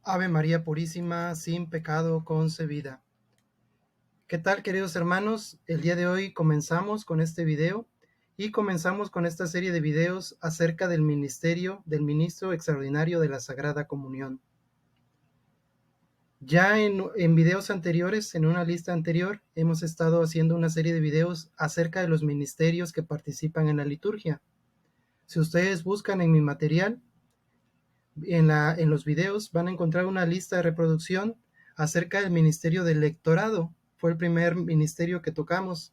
Ave María Purísima, sin pecado concebida. ¿Qué tal, queridos hermanos? El día de hoy comenzamos con este video y comenzamos con esta serie de videos acerca del ministerio del ministro extraordinario de la Sagrada Comunión. Ya en videos anteriores, en una lista anterior, hemos estado haciendo una serie de videos acerca de los ministerios que participan en la liturgia. Si ustedes buscan en mi material, en los videos van a encontrar una lista de reproducción acerca del ministerio del lectorado. Fue el primer ministerio que tocamos.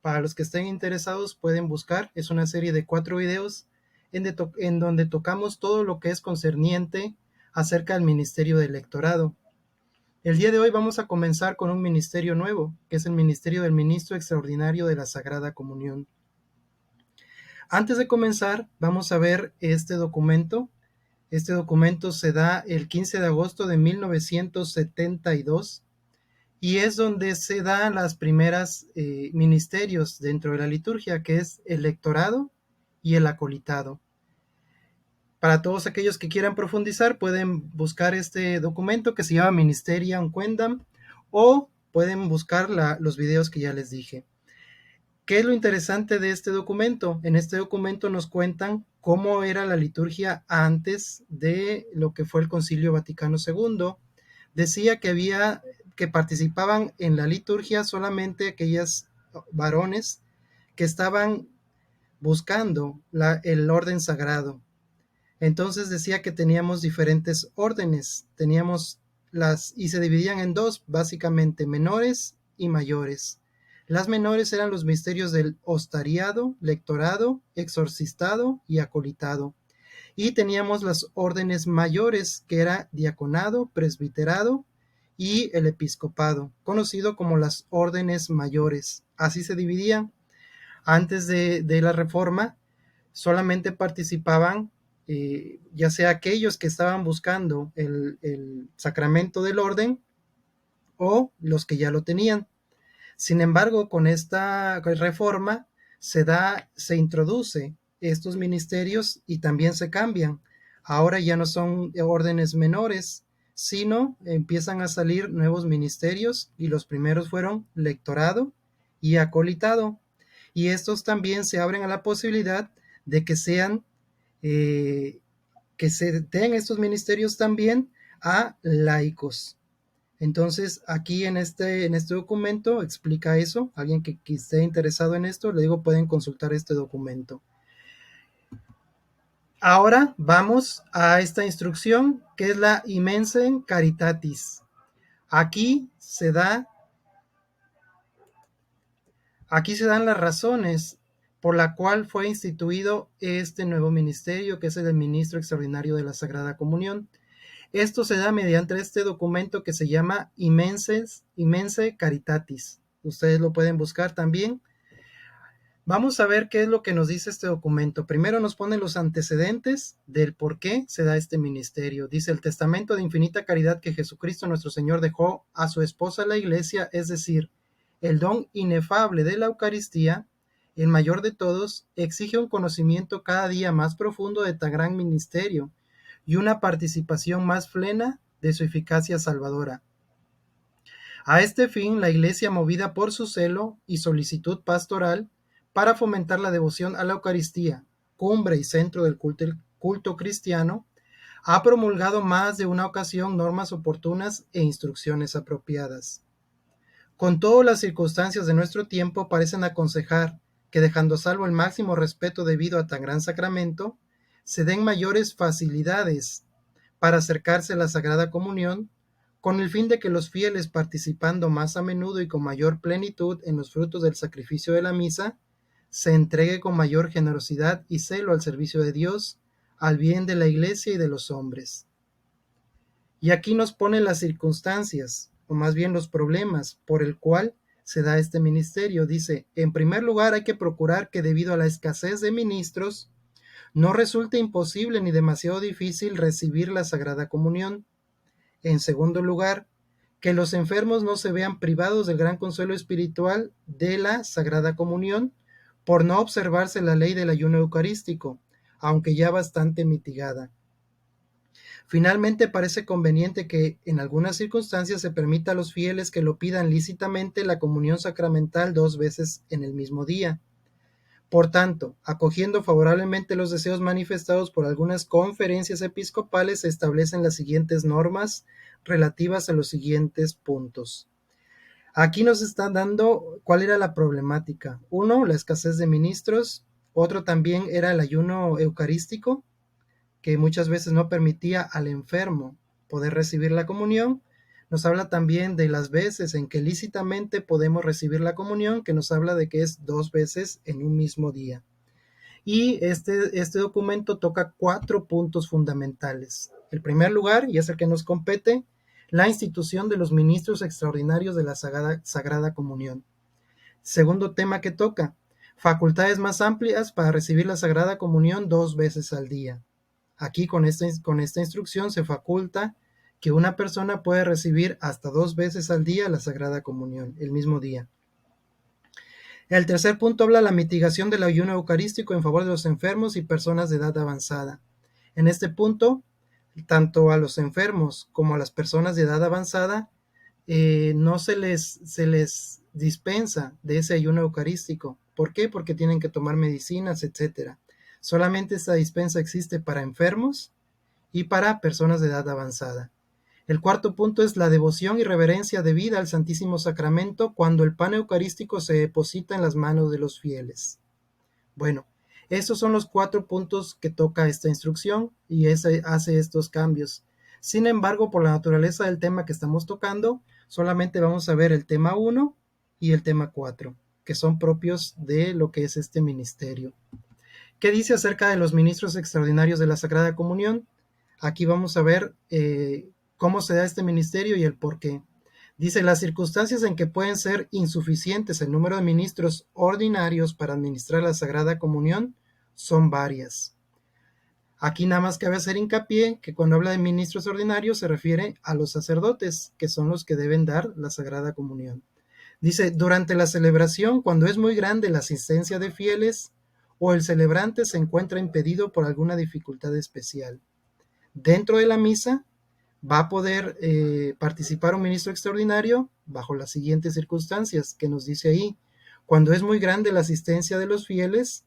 Para los que estén interesados pueden buscar, es una serie de 4 videos en donde tocamos todo lo que es concerniente acerca del ministerio del lectorado. El día de hoy vamos a comenzar con un ministerio nuevo, que es el ministerio del ministro extraordinario de la Sagrada Comunión. Antes de comenzar, vamos a ver este documento. Este documento se da el 15 de agosto de 1972 y es donde se dan las primeras ministerios dentro de la liturgia, que es el lectorado y el acolitado. Para todos aquellos que quieran profundizar, pueden buscar este documento que se llama Ministerium Quendam o pueden buscar los videos que ya les dije. ¿Qué es lo interesante de este documento? En este documento nos cuentan cómo era la liturgia antes de lo que fue el Concilio Vaticano II. Decía que participaban en la liturgia solamente aquellos varones que estaban buscando el orden sagrado. Entonces decía que teníamos diferentes órdenes, y se dividían en dos, básicamente menores y mayores. Las menores eran los misterios del ostariado, lectorado, exorcistado y acolitado. Y teníamos las órdenes mayores, que era diaconado, presbiterado y el episcopado, conocido como las órdenes mayores. Así se dividían. Antes de la reforma, solamente participaban ya sea aquellos que estaban buscando el sacramento del orden o los que ya lo tenían. Sin embargo, con esta reforma se introduce estos ministerios y también se cambian. Ahora ya no son órdenes menores, sino empiezan a salir nuevos ministerios y los primeros fueron lectorado y acolitado. Y estos también se abren a la posibilidad de que sean, que se den estos ministerios también a laicos. Entonces, aquí en este documento explica eso. Alguien que esté interesado en esto, le digo, pueden consultar este documento. Ahora vamos a esta instrucción, que es la Immensen Caritatis. Aquí se dan las razones por la cual fue instituido este nuevo ministerio, que es el ministro extraordinario de la Sagrada Comunión. Esto se da mediante este documento que se llama Immense Caritatis. Ustedes lo pueden buscar también. Vamos a ver qué es lo que nos dice este documento. Primero nos pone los antecedentes del por qué se da este ministerio. Dice: el testamento de infinita caridad que Jesucristo nuestro Señor dejó a su esposa la Iglesia, es decir, el don inefable de la Eucaristía, el mayor de todos, exige un conocimiento cada día más profundo de tan gran ministerio y una participación más plena de su eficacia salvadora. A este fin, la Iglesia, movida por su celo y solicitud pastoral para fomentar la devoción a la Eucaristía, cumbre y centro del culto cristiano, ha promulgado más de una ocasión normas oportunas e instrucciones apropiadas. Con todo, las circunstancias de nuestro tiempo parecen aconsejar que, dejando salvo el máximo respeto debido a tan gran sacramento, se den mayores facilidades para acercarse a la Sagrada Comunión, con el fin de que los fieles, participando más a menudo y con mayor plenitud en los frutos del sacrificio de la misa, se entregue con mayor generosidad y celo al servicio de Dios, al bien de la Iglesia y de los hombres. Y aquí nos pone las circunstancias, o más bien los problemas, por el cual se da este ministerio. Dice: en primer lugar, hay que procurar que, debido a la escasez de ministros, no resulte imposible ni demasiado difícil recibir la Sagrada Comunión. En segundo lugar, que los enfermos no se vean privados del gran consuelo espiritual de la Sagrada Comunión por no observarse la ley del ayuno eucarístico, aunque ya bastante mitigada. Finalmente, parece conveniente que en algunas circunstancias se permita a los fieles que lo pidan lícitamente la comunión sacramental 2 veces en el mismo día. Por tanto, acogiendo favorablemente los deseos manifestados por algunas conferencias episcopales, se establecen las siguientes normas relativas a los siguientes puntos. Aquí nos están dando cuál era la problemática. Uno, la escasez de ministros. Otro también era el ayuno eucarístico, que muchas veces no permitía al enfermo poder recibir la comunión. Nos habla también de las veces en que lícitamente podemos recibir la comunión, que nos habla de que es 2 veces en un mismo día. Y este documento toca 4 puntos fundamentales. El primer lugar, y es el que nos compete, la institución de los ministros extraordinarios de la Sagrada Comunión. Segundo tema que toca, facultades más amplias para recibir la Sagrada Comunión 2 veces al día. Aquí con esta instrucción se faculta que una persona puede recibir hasta 2 veces al día la Sagrada Comunión, el mismo día. El tercer punto habla de la mitigación del ayuno eucarístico en favor de los enfermos y personas de edad avanzada. En este punto, tanto a los enfermos como a las personas de edad avanzada, no se les dispensa de ese ayuno eucarístico. ¿Por qué? Porque tienen que tomar medicinas, etc. Solamente esta dispensa existe para enfermos y para personas de edad avanzada. El cuarto punto es la devoción y reverencia debida al Santísimo Sacramento cuando el pan eucarístico se deposita en las manos de los fieles. Bueno, estos son los 4 puntos que toca esta instrucción y hace estos cambios. Sin embargo, por la naturaleza del tema que estamos tocando, solamente vamos a ver el tema 1 y el tema 4, que son propios de lo que es este ministerio. ¿Qué dice acerca de los ministros extraordinarios de la Sagrada Comunión? Aquí vamos a ver cómo se da este ministerio y el por qué. Dice, las circunstancias en que pueden ser insuficientes el número de ministros ordinarios para administrar la Sagrada Comunión son varias. Aquí nada más cabe hacer hincapié que cuando habla de ministros ordinarios se refiere a los sacerdotes, que son los que deben dar la Sagrada Comunión. Dice, durante la celebración, cuando es muy grande la asistencia de fieles o el celebrante se encuentra impedido por alguna dificultad especial. Dentro de la misa va a poder participar un ministro extraordinario bajo las siguientes circunstancias que nos dice ahí. Cuando es muy grande la asistencia de los fieles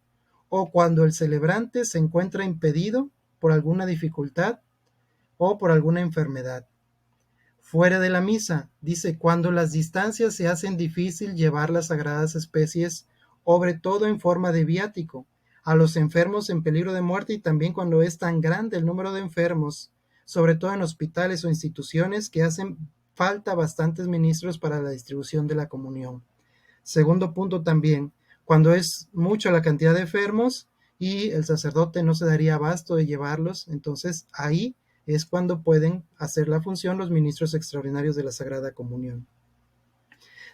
o cuando el celebrante se encuentra impedido por alguna dificultad o por alguna enfermedad. Fuera de la misa, dice, cuando las distancias se hacen difícil llevar las sagradas especies, sobre todo en forma de viático, a los enfermos en peligro de muerte y también cuando es tan grande el número de enfermos, sobre todo en hospitales o instituciones que hacen falta bastantes ministros para la distribución de la comunión. Segundo punto también, cuando es mucha la cantidad de enfermos y el sacerdote no se daría abasto de llevarlos, entonces ahí es cuando pueden hacer la función los ministros extraordinarios de la Sagrada Comunión.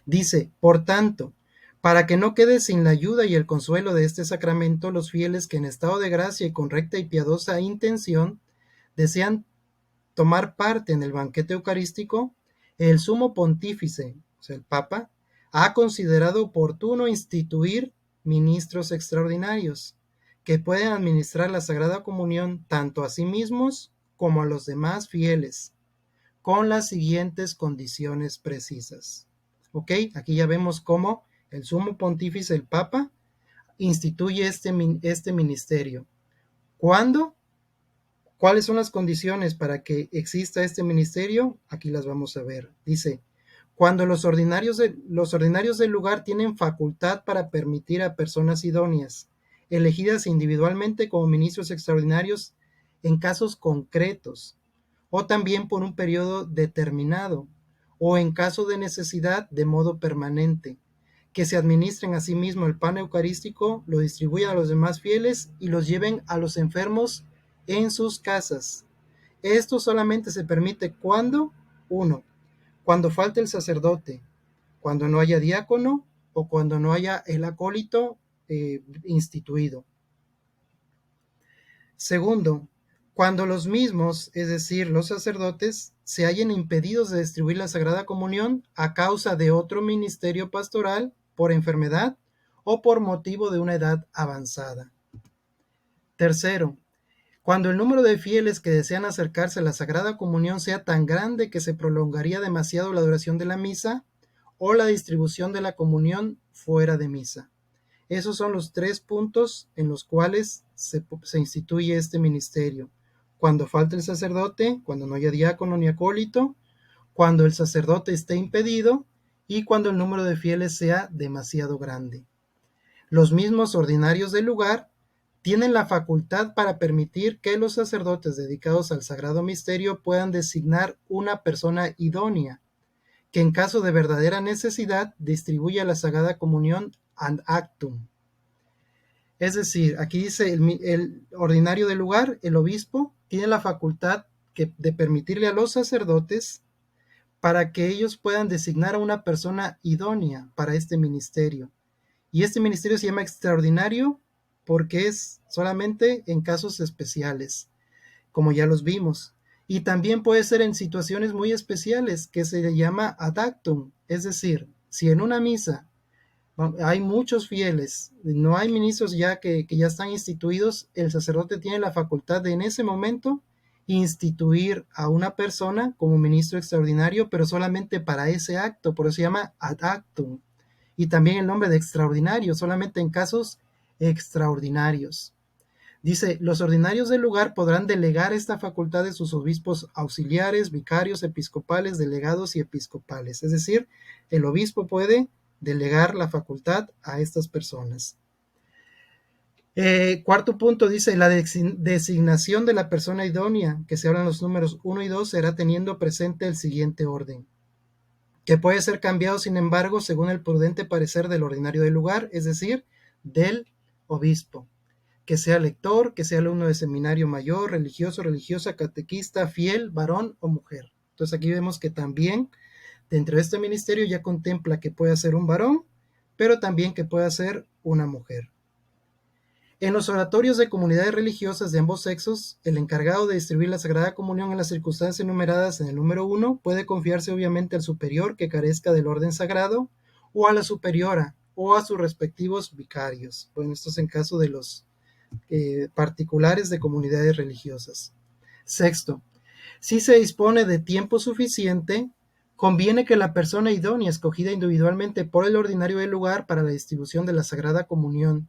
Dice, por tanto, para que no quede sin la ayuda y el consuelo de este sacramento, los fieles que en estado de gracia y con recta y piadosa intención desean tomar parte en el banquete eucarístico, el sumo pontífice, o sea, el Papa, ha considerado oportuno instituir ministros extraordinarios que pueden administrar la Sagrada Comunión tanto a sí mismos como a los demás fieles, con las siguientes condiciones precisas. ¿Ok? Aquí ya vemos cómo el sumo pontífice, el Papa, instituye este ministerio. ¿Cuándo? ¿Cuáles son las condiciones para que exista este ministerio? Aquí las vamos a ver. Dice, cuando los ordinarios del lugar tienen facultad para permitir a personas idóneas, elegidas individualmente como ministros extraordinarios en casos concretos, o también por un periodo determinado, o en caso de necesidad de modo permanente, que se administren a sí mismo el pan eucarístico, lo distribuyan a los demás fieles y los lleven a los enfermos en sus casas. Esto solamente se permite cuando, 1, cuando falte el sacerdote, cuando no haya diácono o cuando no haya el acólito instituido. Segundo, cuando los mismos, es decir, los sacerdotes, se hallen impedidos de distribuir la Sagrada Comunión a causa de otro ministerio pastoral, por enfermedad o por motivo de una edad avanzada. Tercero, Cuando el número de fieles que desean acercarse a la Sagrada Comunión sea tan grande que se prolongaría demasiado la duración de la misa, o la distribución de la comunión fuera de misa. Esos son los 3 puntos en los cuales se instituye este ministerio. Cuando falta el sacerdote, cuando no haya diácono ni acólito, cuando el sacerdote esté impedido y cuando el número de fieles sea demasiado grande. Los mismos ordinarios del lugar tienen la facultad para permitir que los sacerdotes dedicados al sagrado misterio puedan designar una persona idónea, que en caso de verdadera necesidad distribuya la Sagrada Comunión ad actum. Es decir, aquí dice el ordinario del lugar, el obispo, tiene la facultad de permitirle a los sacerdotes para que ellos puedan designar a una persona idónea para este ministerio. Y este ministerio se llama extraordinario porque es solamente en casos especiales, como ya los vimos. Y también puede ser en situaciones muy especiales, que se le llama ad actum. Es decir, si en una misa hay muchos fieles, no hay ministros ya que ya están instituidos, el sacerdote tiene la facultad de en ese momento instituir a una persona como ministro extraordinario, pero solamente para ese acto, por eso se llama ad actum. Y también el nombre de extraordinario, solamente en casos extraordinarios. Dice, los ordinarios del lugar podrán delegar esta facultad de sus obispos auxiliares, vicarios, episcopales, delegados y episcopales. Es decir, el obispo puede delegar la facultad a estas personas. Cuarto punto dice, la designación de la persona idónea, que se hablan los números 1 y 2, será teniendo presente el siguiente orden, que puede ser cambiado, sin embargo, según el prudente parecer del ordinario del lugar, es decir, del obispo, que sea lector, que sea alumno de seminario mayor, religioso, religiosa, catequista, fiel, varón o mujer. Entonces aquí vemos que también dentro de este ministerio ya contempla que puede ser un varón, pero también que pueda ser una mujer. En los oratorios de comunidades religiosas de ambos sexos, el encargado de distribuir la Sagrada Comunión en las circunstancias enumeradas en el número 1 puede confiarse obviamente al superior que carezca del orden sagrado, o a la superiora, o a sus respectivos vicarios. Bueno, esto es en caso de los particulares de comunidades religiosas. Sexto, si se dispone de tiempo suficiente, conviene que la persona idónea escogida individualmente por el ordinario del lugar para la distribución de la Sagrada Comunión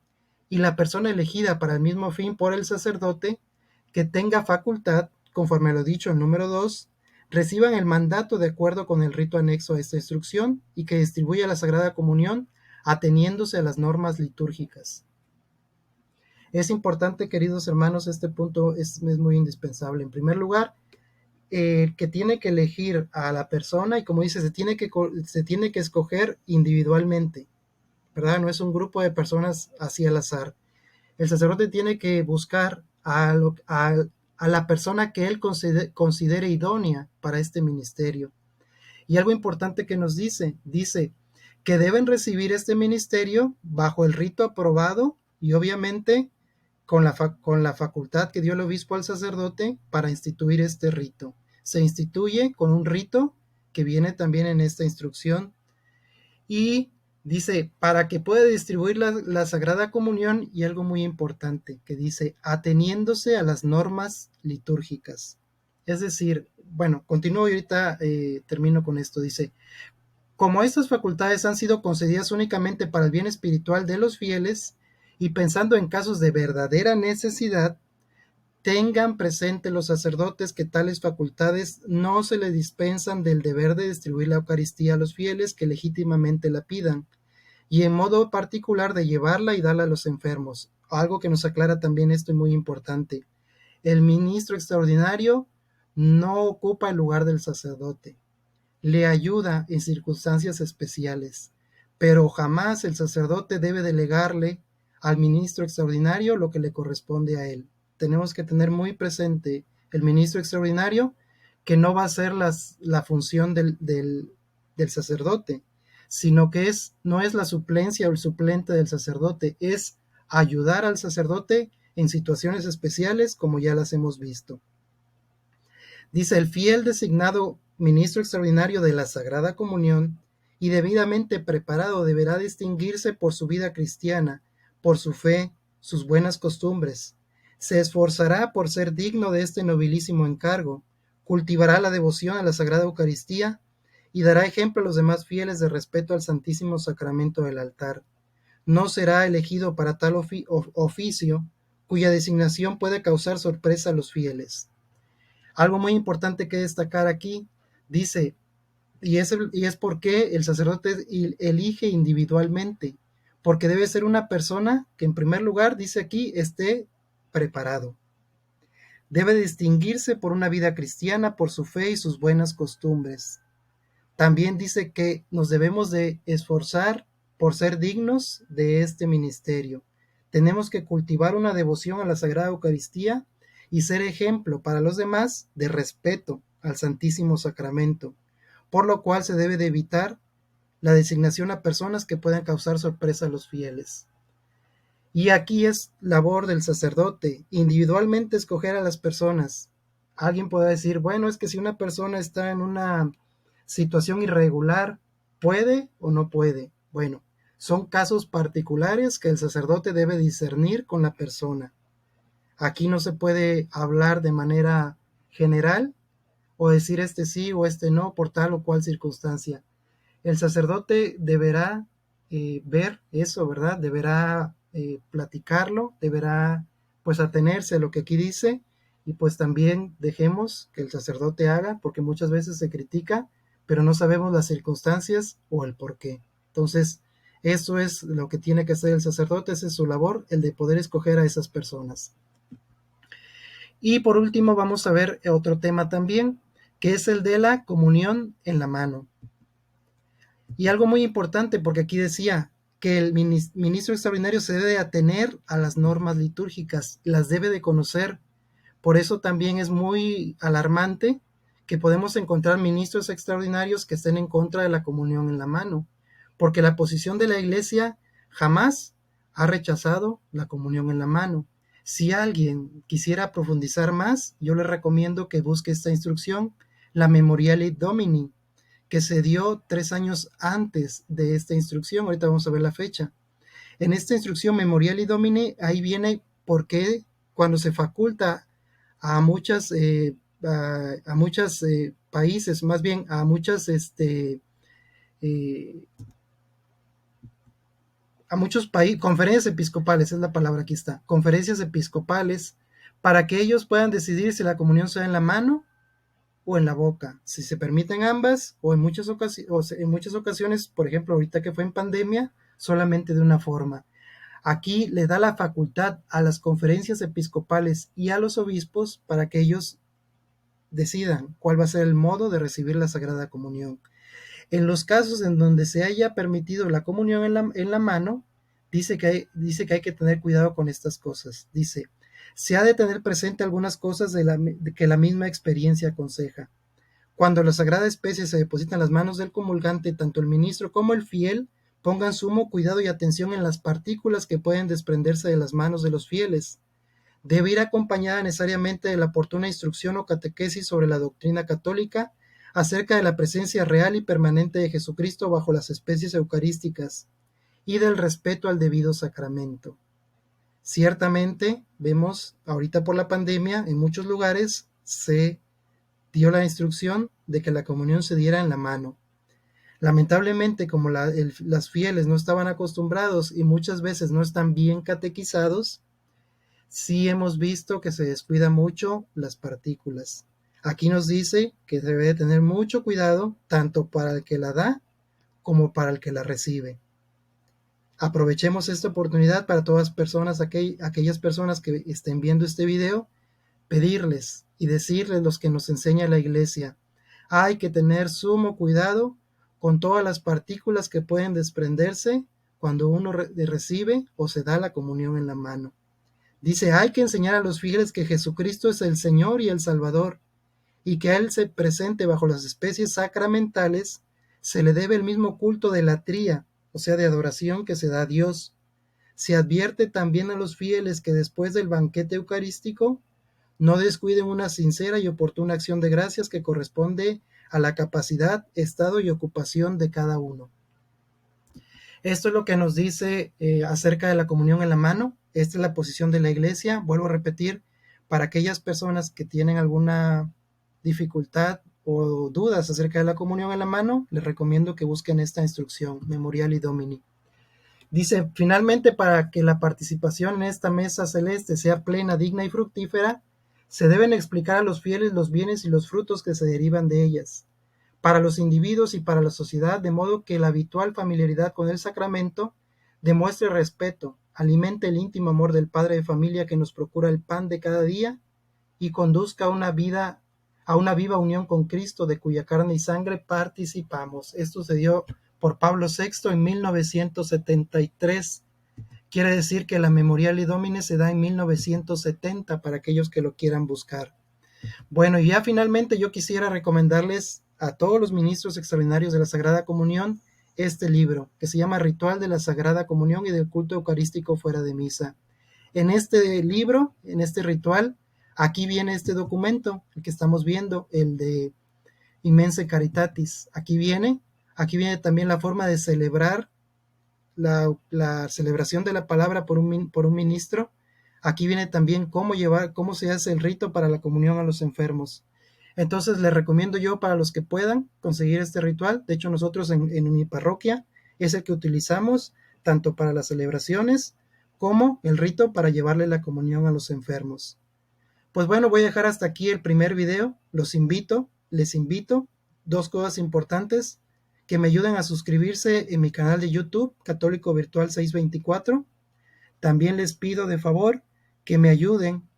y la persona elegida para el mismo fin por el sacerdote, que tenga facultad, conforme a lo dicho en número 2, reciban el mandato de acuerdo con el rito anexo a esta instrucción y que distribuya la Sagrada Comunión ateniéndose a las normas litúrgicas. Es importante, queridos hermanos, este punto es muy indispensable. En primer lugar, que tiene que elegir a la persona y como dice, se tiene que escoger individualmente, ¿verdad? No es un grupo de personas así al azar. El sacerdote tiene que buscar a la persona que él considere idónea para este ministerio. Y algo importante que nos dice que deben recibir este ministerio bajo el rito aprobado y obviamente con la facultad que dio el obispo al sacerdote para instituir este rito. Se instituye con un rito que viene también en esta instrucción y dice, para que pueda distribuir la Sagrada Comunión, y algo muy importante que dice, ateniéndose a las normas litúrgicas. Es decir, bueno, continúo y ahorita termino con esto. Dice, como estas facultades han sido concedidas únicamente para el bien espiritual de los fieles, y pensando en casos de verdadera necesidad, tengan presente los sacerdotes que tales facultades no se les dispensan del deber de distribuir la Eucaristía a los fieles que legítimamente la pidan, y en modo particular de llevarla y darla a los enfermos. Algo que nos aclara también esto es muy importante. El ministro extraordinario no ocupa el lugar del sacerdote, le ayuda en circunstancias especiales, pero jamás el sacerdote debe delegarle al ministro extraordinario lo que le corresponde a él. Tenemos que tener muy presente el ministro extraordinario, que no va a ser la función del sacerdote, sino que no es la suplencia o el suplente del sacerdote, es ayudar al sacerdote en situaciones especiales como ya las hemos visto. Dice, el fiel designado ministro extraordinario de la Sagrada Comunión y debidamente preparado deberá distinguirse por su vida cristiana, por su fe, sus buenas costumbres, Se esforzará por ser digno de este nobilísimo encargo, cultivará la devoción a la Sagrada Eucaristía y dará ejemplo a los demás fieles de respeto al Santísimo Sacramento del altar. No será elegido para tal oficio, cuya designación puede causar sorpresa a los fieles. Algo muy importante que destacar aquí, dice, y es porque el sacerdote elige individualmente, porque debe ser una persona que en primer lugar, dice aquí, esté preparado. Debe distinguirse por una vida cristiana, por su fe y sus buenas costumbres. También dice que nos debemos de esforzar por ser dignos de este ministerio. Tenemos que cultivar una devoción a la Sagrada Eucaristía y ser ejemplo para los demás de respeto al Santísimo Sacramento, por lo cual se debe de evitar la designación a personas que puedan causar sorpresa a los fieles. Y aquí es labor del sacerdote, individualmente escoger a las personas. Alguien podrá decir, bueno, es que si una persona está en una situación irregular, ¿puede o no puede? Bueno, son casos particulares que el sacerdote debe discernir con la persona. Aquí no se puede hablar de manera general o decir este sí o este no por tal o cual circunstancia. El sacerdote deberá ver eso, ¿verdad? Deberá platicarlo, deberá pues atenerse a lo que aquí dice y pues también dejemos que el sacerdote haga, porque muchas veces se critica, pero no sabemos las circunstancias o el por qué. Entonces, eso es lo que tiene que hacer el sacerdote, esa es su labor, el de poder escoger a esas personas. Y por último vamos a ver otro tema también, que es el de la comunión en la mano. Y algo muy importante, porque aquí decía que el ministro extraordinario se debe atener a las normas litúrgicas, las debe de conocer. Por eso también es muy alarmante que podemos encontrar ministros extraordinarios que estén en contra de la comunión en la mano, porque la posición de la Iglesia jamás ha rechazado la comunión en la mano. Si alguien quisiera profundizar más, yo le recomiendo que busque esta instrucción, la Memoriale Domini, que se dio 3 años antes de esta instrucción. Ahorita vamos a ver la fecha. En esta instrucción Memoriale Domini, ahí viene por qué cuando se faculta a muchas países, más bien a muchas a muchos países, conferencias episcopales, es la palabra, aquí está, conferencias episcopales, para que ellos puedan decidir si la comunión se da en la mano o en la boca, si se permiten ambas o en muchas ocasiones, por ejemplo, ahorita que fue en pandemia, solamente de una forma. Aquí le da la facultad a las conferencias episcopales y a los obispos para que ellos decidan cuál va a ser el modo de recibir la Sagrada Comunión. En los casos en donde se haya permitido la comunión en la mano, dice que hay que tener cuidado con estas cosas. Dice, se ha de tener presente algunas cosas que la misma experiencia aconseja. Cuando la sagrada especie se deposita en las manos del comulgante, tanto el ministro como el fiel pongan sumo cuidado y atención en las partículas que pueden desprenderse de las manos de los fieles. Debe ir acompañada necesariamente de la oportuna instrucción o catequesis sobre la doctrina católica acerca de la presencia real y permanente de Jesucristo bajo las especies eucarísticas y del respeto al debido sacramento. Ciertamente, vemos ahorita por la pandemia, en muchos lugares se dio la instrucción de que la comunión se diera en la mano. Lamentablemente, como las fieles no estaban acostumbrados y muchas veces no están bien catequizados, sí hemos visto que se descuida mucho las partículas. Aquí nos dice que se debe tener mucho cuidado tanto para el que la da como para el que la recibe. Aprovechemos esta oportunidad para todas personas, aquellas personas que estén viendo este video, pedirles y decirles los que nos enseña la Iglesia. Hay que tener sumo cuidado con todas las partículas que pueden desprenderse cuando uno recibe o se da la comunión en la mano. Dice, hay que enseñar a los fieles que Jesucristo es el Señor y el Salvador, y que a Él se presente bajo las especies sacramentales, se le debe el mismo culto de latría, o sea, de adoración que se da a Dios. Se advierte también a los fieles que después del banquete eucarístico no descuiden una sincera y oportuna acción de gracias que corresponde a la capacidad, estado y ocupación de cada uno. Esto es lo que nos dice acerca de la comunión en la mano. Esta es la posición de la Iglesia. Vuelvo a repetir, para aquellas personas que tienen alguna dificultad o dudas acerca de la comunión en la mano, les recomiendo que busquen esta instrucción, Memoriali Domini. Dice, finalmente, para que la participación en esta mesa celeste sea plena, digna y fructífera, se deben explicar a los fieles los bienes y los frutos que se derivan de ellas, para los individuos y para la sociedad, de modo que la habitual familiaridad con el sacramento demuestre respeto, alimente el íntimo amor del padre de familia que nos procura el pan de cada día y conduzca a una viva unión con Cristo, de cuya carne y sangre participamos. Esto se dio por Pablo VI en 1973. Quiere decir que la Memoriali Domini se da en 1970 para aquellos que lo quieran buscar. Bueno, y ya finalmente yo quisiera recomendarles a todos los ministros extraordinarios de la Sagrada Comunión este libro, que se llama Ritual de la Sagrada Comunión y del Culto Eucarístico fuera de misa. En este libro, en este ritual, aquí viene este documento, el que estamos viendo, el de Immense Caritatis. Aquí viene también la forma de celebrar la celebración de la palabra por un ministro. Aquí viene también cómo se hace el rito para la comunión a los enfermos. Entonces les recomiendo yo, para los que puedan conseguir este ritual. De hecho, nosotros en mi parroquia es el que utilizamos tanto para las celebraciones como el rito para llevarle la comunión a los enfermos. Pues bueno, voy a dejar hasta aquí el primer video. Les invito, dos cosas importantes: que me ayuden a suscribirse en mi canal de YouTube, Católico Virtual 624. También les pido de favor que me ayuden,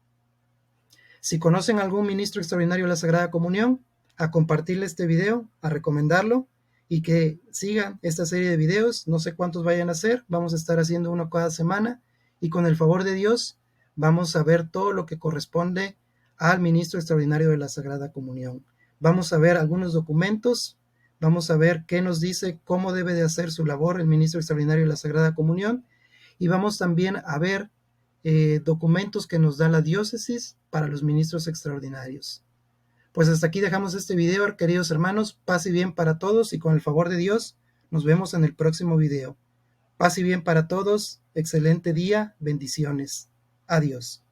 si conocen algún ministro extraordinario de la Sagrada Comunión, a compartirle este video, a recomendarlo, y que sigan esta serie de videos. No sé cuántos vayan a hacer, vamos a estar haciendo uno cada semana, y con el favor de Dios vamos a ver todo lo que corresponde al ministro extraordinario de la Sagrada Comunión. Vamos a ver algunos documentos, vamos a ver qué nos dice, cómo debe de hacer su labor el ministro extraordinario de la Sagrada Comunión, y vamos también a ver documentos que nos da la diócesis para los ministros extraordinarios. Pues hasta aquí dejamos este video, queridos hermanos. Paz y bien para todos, y con el favor de Dios nos vemos en el próximo video. Paz y bien para todos, excelente día, bendiciones. Adiós.